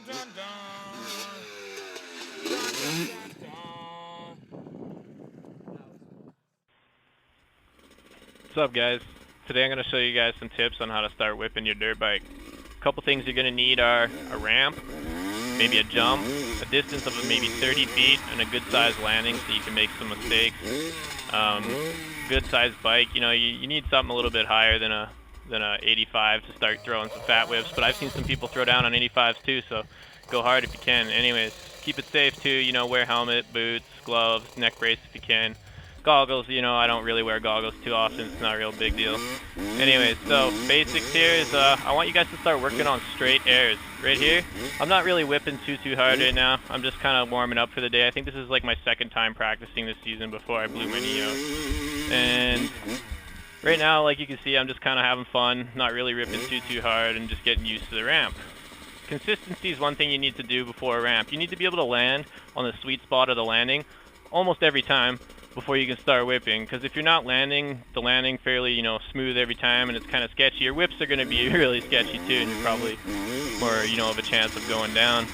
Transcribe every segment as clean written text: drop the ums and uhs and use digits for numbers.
What's up, guys? Today I'm going to show you guys some tips on how to start whipping your dirt bike. A couple things you're going to need are a ramp, maybe a jump, a distance of maybe 30 feet, and a good sized landing so you can make some mistakes. Good sized bike, you know, you need something a little bit higher than a 85 to start throwing some fat whips, but I've seen some people throw down on 85s too, so go hard if you can. Anyways, keep it safe too, you know, wear helmet, boots, gloves, neck brace if you can. Goggles, you know, I don't really wear goggles too often, it's not a real big deal. Anyways, so basics here is I want you guys to start working on straight airs. Right here, I'm not really whipping too hard right now. I'm just kind of warming up for the day. I think this is like my second time practicing this season before I blew my knee out. And right now, like you can see, I'm just kind of having fun, not really ripping too hard and just getting used to the ramp. Consistency is one thing you need to do before a ramp. You need to be able to land on the sweet spot of the landing almost every time before you can start whipping, because if you're not landing the landing fairly, you know, smooth every time and it's kind of sketchy, your whips are going to be really sketchy too, and you're probably more, you know, of a chance of going down.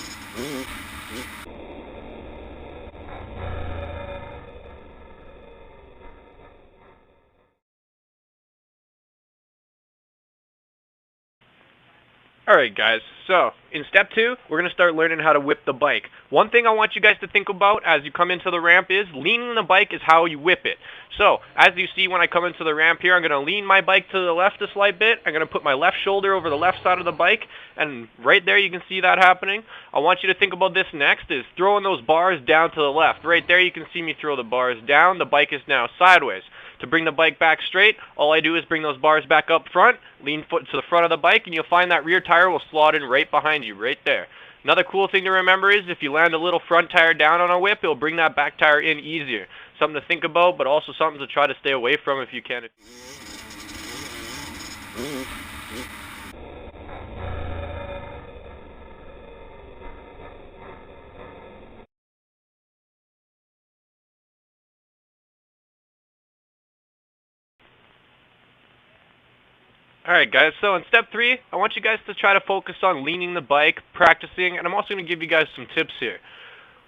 Alright guys, so in step 2, we're going to start learning how to whip the bike. One thing I want you guys to think about as you come into the ramp is leaning the bike is how you whip it. So, as you see when I come into the ramp here, I'm going to lean my bike to the left a slight bit. I'm going to put my left shoulder over the left side of the bike, and right there you can see that happening. I want you to think about this next is throwing those bars down to the left. Right there you can see me throw the bars down. The bike is now sideways. To bring the bike back straight, all I do is bring those bars back up front, lean foot to the front of the bike, and you'll find that rear tire will slot in right behind you, right there. Another cool thing to remember is if you land a little front tire down on a whip, it'll bring that back tire in easier. Something to think about, but also something to try to stay away from if you can. Alright guys, so in step 3, I want you guys to try to focus on leaning the bike, practicing, and I'm also going to give you guys some tips here.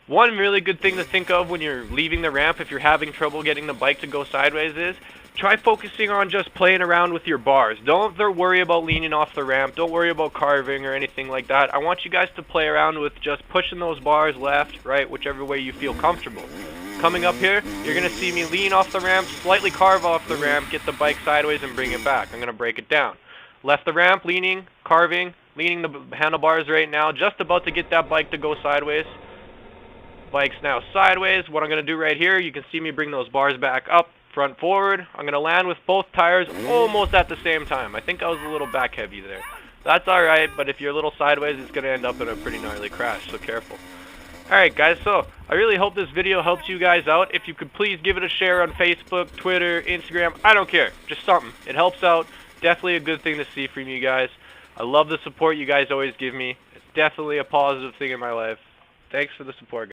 One really good thing to think of when you're leaving the ramp if you're having trouble getting the bike to go sideways is try focusing on just playing around with your bars. Don't worry about leaning off the ramp, don't worry about carving or anything like that. I want you guys to play around with just pushing those bars left, right, whichever way you feel comfortable. Coming up here, you're going to see me lean off the ramp, slightly carve off the ramp, get the bike sideways and bring it back. I'm going to break it down. Left the ramp, leaning, carving, leaning the handlebars right now, just about to get that bike to go sideways. Bike's now sideways. What I'm going to do right here, you can see me bring those bars back up, front forward. I'm going to land with both tires almost at the same time. I think I was a little back heavy there. That's alright, but if you're a little sideways, it's going to end up in a pretty gnarly crash, so careful. Alright guys, so I really hope this video helps you guys out. If you could please give it a share on Facebook, Twitter, Instagram, I don't care. Just something. It helps out. Definitely a good thing to see from you guys. I love the support you guys always give me. It's definitely a positive thing in my life. Thanks for the support, guys.